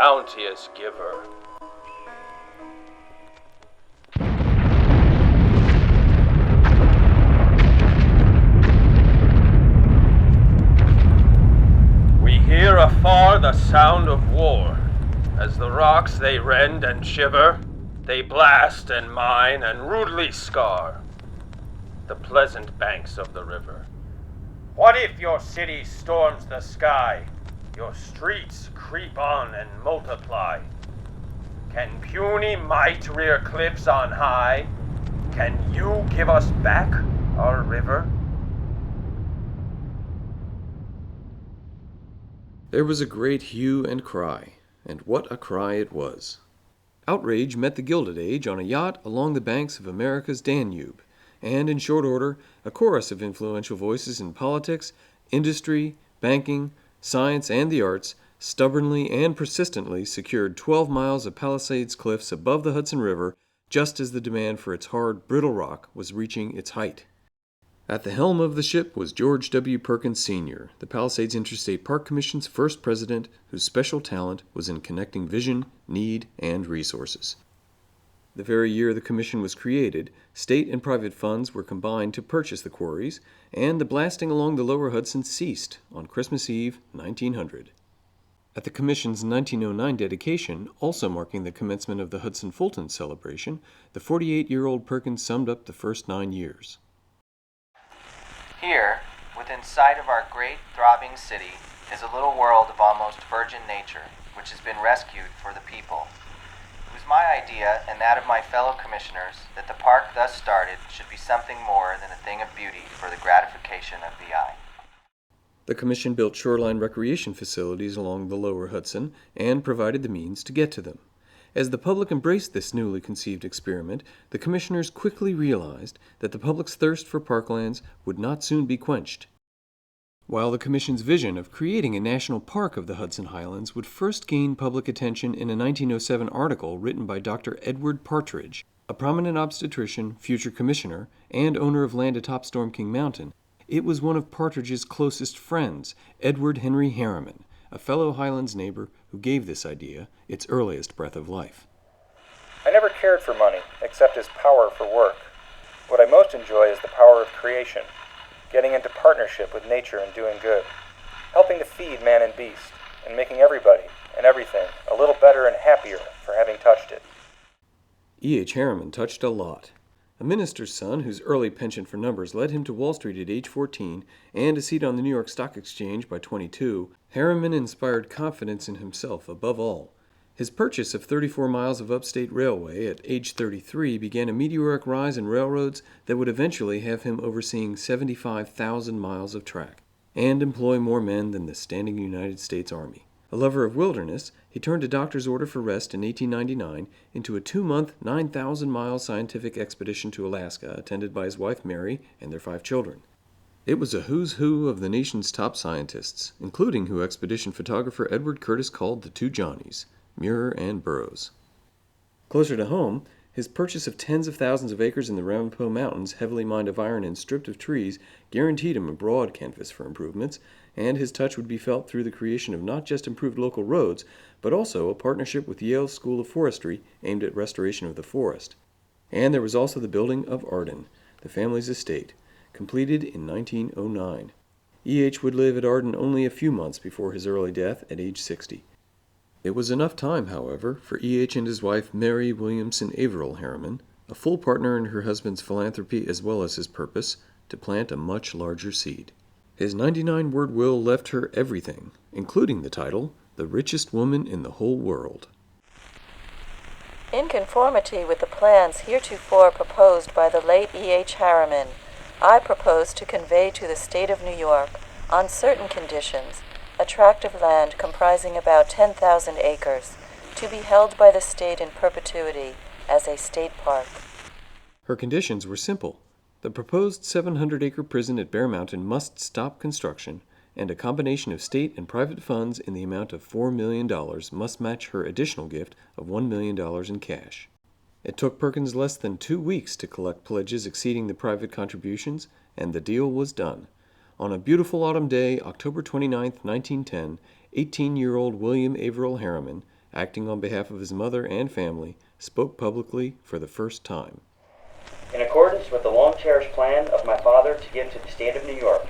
bounteous giver. We hear afar the sound of war. As the rocks they rend and shiver, they blast and mine and rudely scar the pleasant banks of the river. What if your city storms the sky? Your streets creep on and multiply. Can puny might rear cliffs on high? Can you give us back our river? There was a great hue and cry, and what a cry it was. Outrage met the Gilded Age on a yacht along the banks of America's Danube, and in short order, a chorus of influential voices in politics, industry, banking, science, and the arts stubbornly and persistently secured 12 miles of Palisades cliffs above the Hudson River just as the demand for its hard, brittle rock was reaching its height. At the helm of the ship was George W. Perkins, Sr., the Palisades Interstate Park Commission's first president, whose special talent was in connecting vision, need, and resources. The very year the commission was created, state and private funds were combined to purchase the quarries, and the blasting along the lower Hudson ceased on Christmas Eve, 1900. At the commission's 1909 dedication, also marking the commencement of the Hudson-Fulton celebration, the 48-year-old Perkins summed up the first 9 years. Here, within sight of our great, throbbing city, is a little world of almost virgin nature, which has been rescued for the people. It was my idea, and that of my fellow commissioners, that the park thus started should be something more than a thing of beauty for the gratification of the eye. The commission built shoreline recreation facilities along the lower Hudson and provided the means to get to them. As the public embraced this newly conceived experiment, the commissioners quickly realized that the public's thirst for parklands would not soon be quenched. While the commission's vision of creating a national park of the Hudson Highlands would first gain public attention in a 1907 article written by Dr. Edward Partridge, a prominent obstetrician, future commissioner, and owner of land atop Storm King Mountain, it was one of Partridge's closest friends, Edward Henry Harriman, a fellow Highlands neighbor who gave this idea its earliest breath of life. I never cared for money, except as power for work. What I most enjoy is the power of creation, getting into partnership with nature and doing good, helping to feed man and beast, and making everybody and everything a little better and happier for having touched it. E.H. Harriman touched a lot. A minister's son whose early penchant for numbers led him to Wall Street at age 14 and a seat on the New York Stock Exchange by 22, Harriman inspired confidence in himself above all. His purchase of 34 miles of upstate railway at age 33 began a meteoric rise in railroads that would eventually have him overseeing 75,000 miles of track and employ more men than the standing United States Army. A lover of wilderness, he turned a doctor's order for rest in 1899 into a 2-month, 9,000-mile scientific expedition to Alaska attended by his wife Mary and their 5 children. It was a who's who of the nation's top scientists, including who expedition photographer Edward Curtis called the two Johnnies, Muir and Burroughs. Closer to home, his purchase of tens of thousands of acres in the Ramapo Mountains, heavily mined of iron and stripped of trees, guaranteed him a broad canvas for improvements, and his touch would be felt through the creation of not just improved local roads, but also a partnership with Yale School of Forestry aimed at restoration of the forest. And there was also the building of Arden, the family's estate, completed in 1909. E.H. would live at Arden only a few months before his early death at age 60. It was enough time, however, for E.H. and his wife Mary Williamson Averill Harriman, a full partner in her husband's philanthropy as well as his purpose, to plant a much larger seed. His 99-word will left her everything, including the title, The Richest Woman in the Whole World. In conformity with the plans heretofore proposed by the late E.H. Harriman, I propose to convey to the state of New York, on certain conditions, a tract of land comprising about 10,000 acres, to be held by the state in perpetuity as a state park. Her conditions were simple. The proposed 700-acre prison at Bear Mountain must stop construction, and a combination of state and private funds in the amount of $4 million must match her additional gift of $1 million in cash. It took Perkins less than 2 weeks to collect pledges exceeding the private contributions, and the deal was done. On a beautiful autumn day, October 29, 1910, 18-year-old William Averill Harriman, acting on behalf of his mother and family, spoke publicly for the first time. In accordance with the long-cherished plan of my father to give to the state of New York,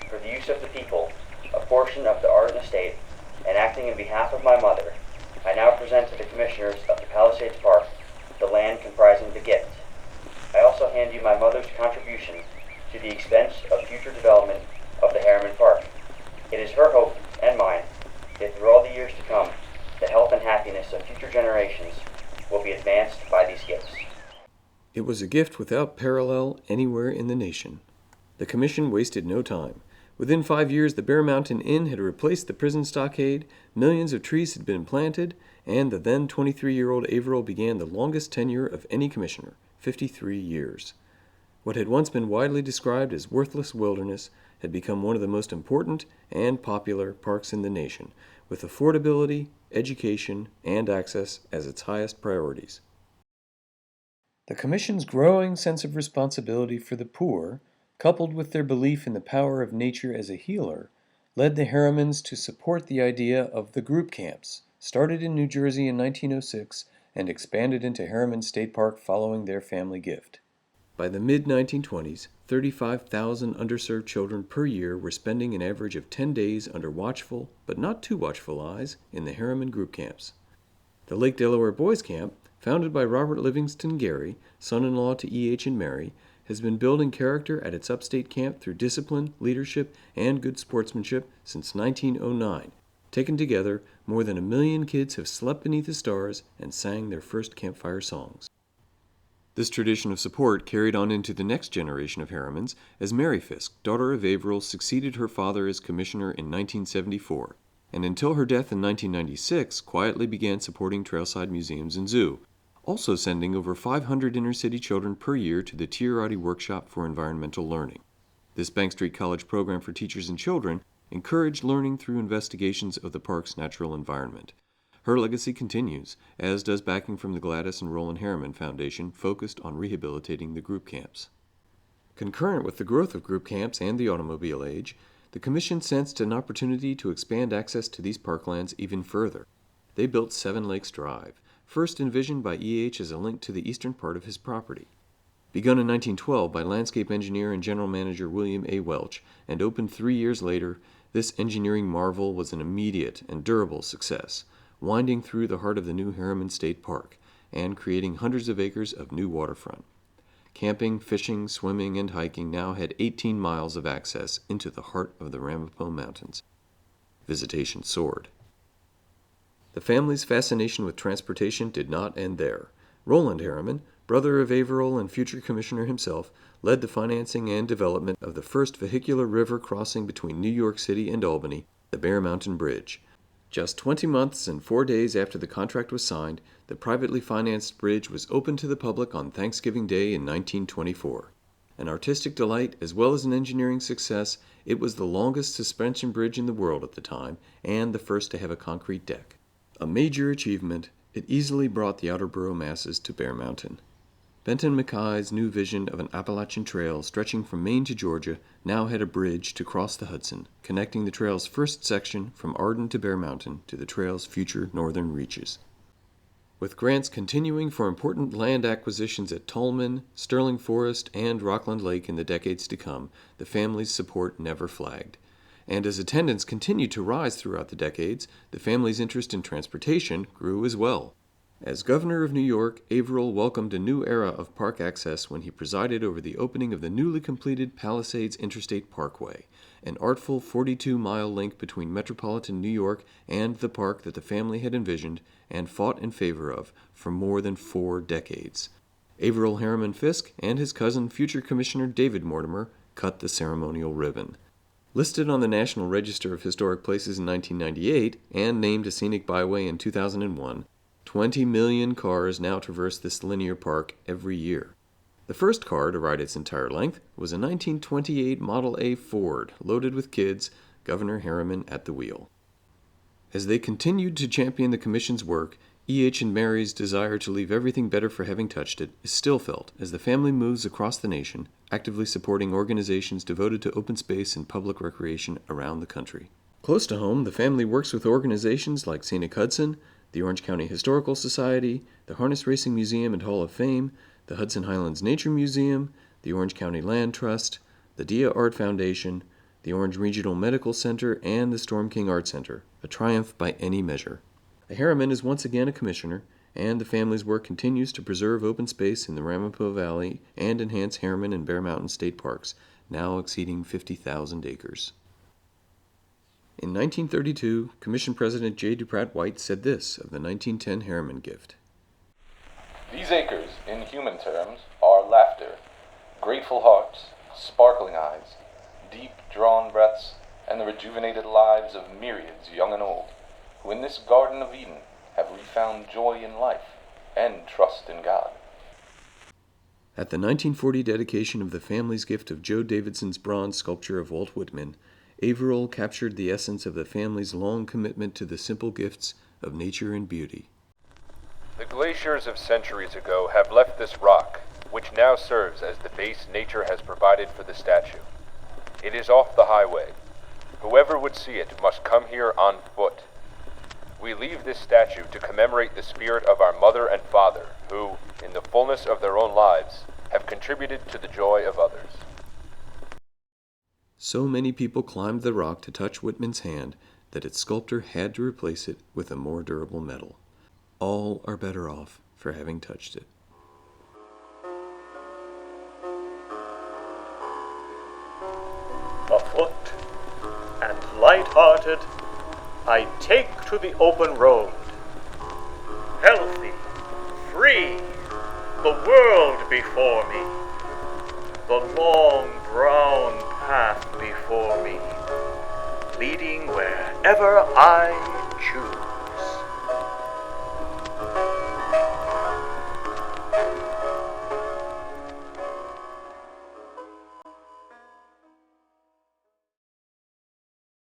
for the use of the people, a portion of the Arden estate, and acting in behalf of my mother, I now present to the Commissioners of the Palisades Park the land comprising the gift. I also hand you my mother's contribution to the expense of future development of the Harriman Park. It is her hope, and mine, that through all the years to come, the health and happiness of future generations will be advanced by these gifts. It was a gift without parallel anywhere in the nation. The commission wasted no time. Within 5 years, the Bear Mountain Inn had replaced the prison stockade, millions of trees had been planted, and the then 23-year-old Averill began the longest tenure of any commissioner, 53 years. What had once been widely described as worthless wilderness had become one of the most important and popular parks in the nation, with affordability, education, and access as its highest priorities. The Commission's growing sense of responsibility for the poor, coupled with their belief in the power of nature as a healer, led the Harrimans to support the idea of the group camps, started in New Jersey in 1906 and expanded into Harriman State Park following their family gift. By the mid-1920s, 35,000 underserved children per year were spending an average of 10 days under watchful, but not too watchful eyes in the Harriman group camps. The Lake Delaware Boys Camp, founded by Robert Livingston Gary, son-in-law to E.H. and Mary, has been building character at its upstate camp through discipline, leadership, and good sportsmanship since 1909. Taken together, more than 1 million kids have slept beneath the stars and sang their first campfire songs. This tradition of support carried on into the next generation of Harrimans as Mary Fisk, daughter of Averill, succeeded her father as commissioner in 1974, and until her death in 1996 quietly began supporting trailside museums and zoo, also sending over 500 inner-city children per year to the Tiarati Workshop for Environmental Learning. This Bank Street College program for teachers and children encouraged learning through investigations of the park's natural environment. Her legacy continues, as does backing from the Gladys and Roland Harriman Foundation, focused on rehabilitating the group camps. Concurrent with the growth of group camps and the automobile age, the Commission sensed an opportunity to expand access to these parklands even further. They built Seven Lakes Drive, first envisioned by E.H. as a link to the eastern part of his property. Begun in 1912 by landscape engineer and general manager William A. Welch, and opened 3 years later, this engineering marvel was an immediate and durable success, winding through the heart of the new Harriman State Park, and creating hundreds of acres of new waterfront. Camping, fishing, swimming, and hiking now had 18 miles of access into the heart of the Ramapo Mountains. Visitation soared. The family's fascination with transportation did not end there. Roland Harriman, brother of Averill and future commissioner himself, led the financing and development of the first vehicular river crossing between New York City and Albany, the Bear Mountain Bridge. Just 20 months and 4 days after the contract was signed, the privately financed bridge was opened to the public on Thanksgiving Day in 1924. An artistic delight as well as an engineering success, it was the longest suspension bridge in the world at the time and the first to have a concrete deck. A major achievement, it easily brought the outer borough masses to Bear Mountain. Benton Mackay's new vision of an Appalachian Trail stretching from Maine to Georgia now had a bridge to cross the Hudson, connecting the trail's first section from Arden to Bear Mountain to the trail's future northern reaches. With grants continuing for important land acquisitions at Tolman, Sterling Forest, and Rockland Lake in the decades to come, the family's support never flagged. And as attendance continued to rise throughout the decades, the family's interest in transportation grew as well. As governor of New York, Averill welcomed a new era of park access when he presided over the opening of the newly completed Palisades Interstate Parkway, an artful 42-mile link between metropolitan New York and the park that the family had envisioned and fought in favor of for more than 4 decades. Averill Harriman Fisk and his cousin, future Commissioner David Mortimer, cut the ceremonial ribbon. Listed on the National Register of Historic Places in 1998 and named a scenic byway in 2001, 20 million cars now traverse this linear park every year. The first car to ride its entire length was a 1928 Model A Ford loaded with kids, Governor Harriman at the wheel. As they continued to champion the Commission's work, E.H. and Mary's desire to leave everything better for having touched it is still felt as the family moves across the nation, actively supporting organizations devoted to open space and public recreation around the country. Close to home, the family works with organizations like Scenic Hudson, the Orange County Historical Society, the Harness Racing Museum and Hall of Fame, the Hudson Highlands Nature Museum, the Orange County Land Trust, the Dia Art Foundation, the Orange Regional Medical Center, and the Storm King Art Center, a triumph by any measure. The Harriman is once again a commissioner, and the family's work continues to preserve open space in the Ramapo Valley and enhance Harriman and Bear Mountain state parks, now exceeding 50,000 acres. In 1932, Commission President J. Duprat White said this of the 1910 Harriman gift. These acres, in human terms, are laughter, grateful hearts, sparkling eyes, deep drawn breaths, and the rejuvenated lives of myriads, young and old, who in this Garden of Eden have refound joy in life and trust in God. At the 1940 dedication of the family's gift of Joe Davidson's bronze sculpture of Walt Whitman, Averill captured the essence of the family's long commitment to the simple gifts of nature and beauty. The glaciers of centuries ago have left this rock, which now serves as the base nature has provided for the statue. It is off the highway. Whoever would see it must come here on foot. We leave this statue to commemorate the spirit of our mother and father, who, in the fullness of their own lives, have contributed to the joy of others. So many people climbed the rock to touch Whitman's hand that its sculptor had to replace it with a more durable metal. All are better off for having touched it. Afoot and light-hearted, I take to the open road. Healthy, free, the world before me, the long brown path before me, leading wherever I choose.